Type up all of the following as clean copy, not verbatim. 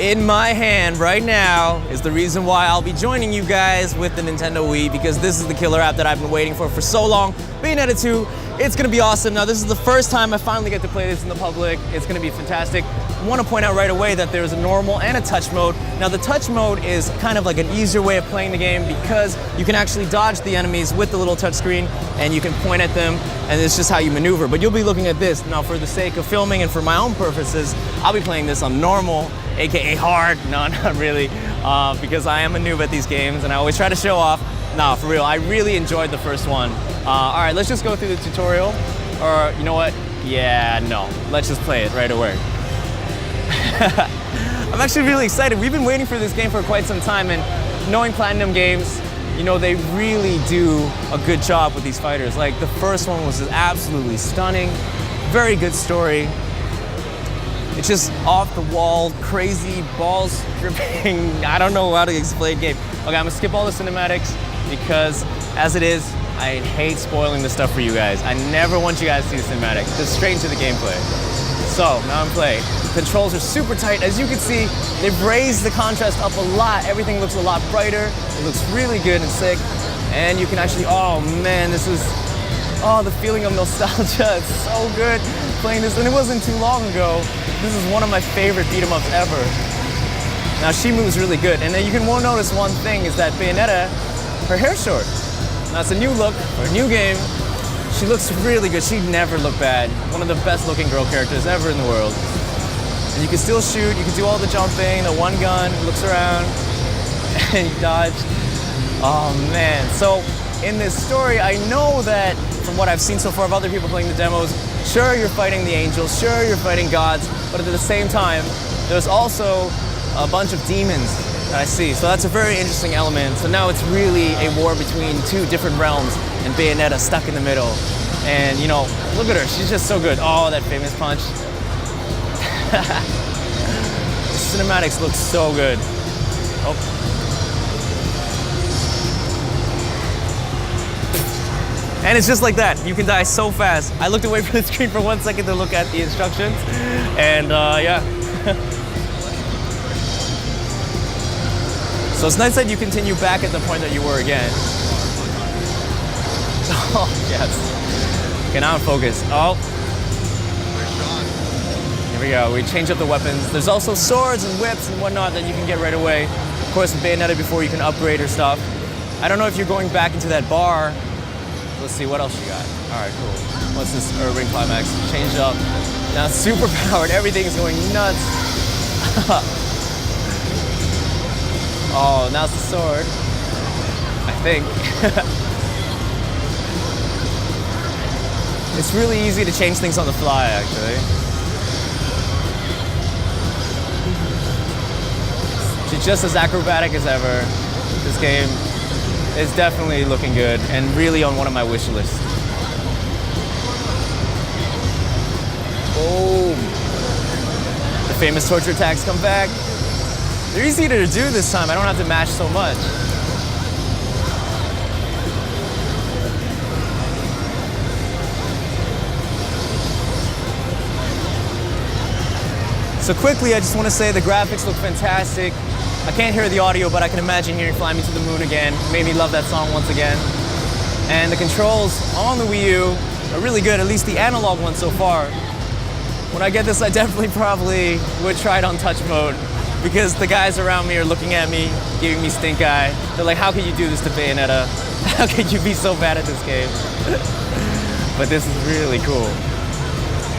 In my hand right now is the reason why I'll be joining you guys with the Nintendo Wii, because this is the killer app that I've been waiting for so long. Bayonetta 2, it's gonna be awesome. Now this is the first time I finally get to play this in the public. It's gonna be fantastic. I want to point out right away that there's a normal and a touch mode. Now the touch mode is kind of like an easier way of playing the game because you can actually dodge the enemies with the little touch screen and you can point at them, and it's just how you maneuver. But you'll be looking at this. Now for the sake of filming and for my own purposes, I'll be playing this on normal, aka hard. No, not really, because I am a noob at these games and I always try to show off. No, for real, I really enjoyed the first one. All right, let's just go through the tutorial. Or you know what? Yeah, no, let's just play it right away. I'm actually really excited. We've been waiting for this game for quite some time, and knowing Platinum Games, you know, they really do a good job with these fighters. Like, the first one was absolutely stunning, very good story. It's just off the wall, crazy, balls dripping. I don't know how to explain game. Okay, I'm gonna skip all the cinematics because, as it is, I hate spoiling this stuff for you guys. I never want you guys to see the cinematics. Just straight into the gameplay. So, now I'm playing. Controls are super tight. As you can see, they've raised the contrast up a lot. Everything looks a lot brighter. It looks really good and sick. And you can actually, oh man, this is, oh, the feeling of nostalgia. It's so good playing this. And it wasn't too long ago. This is one of my favorite beat 'em ups ever. Now she moves really good. And then you can notice one thing is that Bayonetta, her hair's short. Now it's a new look for a new game. She looks really good. She never looked bad. One of the best looking girl characters ever in the world. And you can still shoot, you can do all the jumping, the one gun, looks around, and you dodge. Oh man. So in this story, I know that from what I've seen so far of other people playing the demos, sure you're fighting the angels, sure you're fighting gods, but at the same time, there's also a bunch of demons that I see. So that's a very interesting element. So now it's really a war between two different realms and Bayonetta stuck in the middle. And you know, look at her, she's just so good. Oh, that famous punch. The cinematics look so good. Oh. And it's just like that. You can die so fast. I looked away from the screen for 1 second to look at the instructions, and yeah. So it's nice that you continue back at the point that you were again. Oh, yes. Okay, now I'm focused. Oh. Here we go. We change up the weapons. There's also swords and whips and whatnot that you can get right away. Of course, with Bayonetta before you can upgrade her stuff. I don't know if you're going back into that bar. Let's see what else you got. All right, cool. What's this urban climax? Change up. Now it's super powered. Everything's going nuts. Oh, now it's the sword. I think. It's really easy to change things on the fly, actually. She's just as acrobatic as ever. This game is definitely looking good and really on one of my wish lists. Boom. The famous torture attacks come back. They're easier to do this time. I don't have to mash so much. So quickly, I just want to say the graphics look fantastic. I can't hear the audio, but I can imagine hearing Fly Me to the Moon again. Made me love that song once again. And the controls on the Wii U are really good, at least the analog one so far. When I get this, I definitely probably would try it on touch mode, because the guys around me are looking at me, giving me stink eye. They're like, how could you do this to Bayonetta? How could you be so bad at this game? But this is really cool.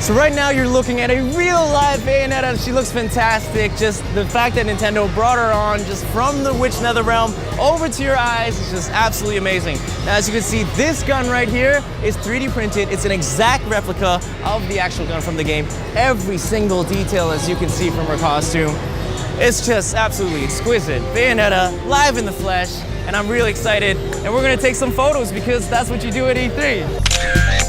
So right now you're looking at a real live Bayonetta. She looks fantastic. Just the fact that Nintendo brought her on just from the Witch Nether realm over to your eyes is just absolutely amazing. Now, as you can see, this gun right here is 3D printed. It's an exact replica of the actual gun from the game. Every single detail, as you can see from her costume, it's just absolutely exquisite. Bayonetta, live in the flesh, and I'm really excited. And we're gonna take some photos because that's what you do at E3.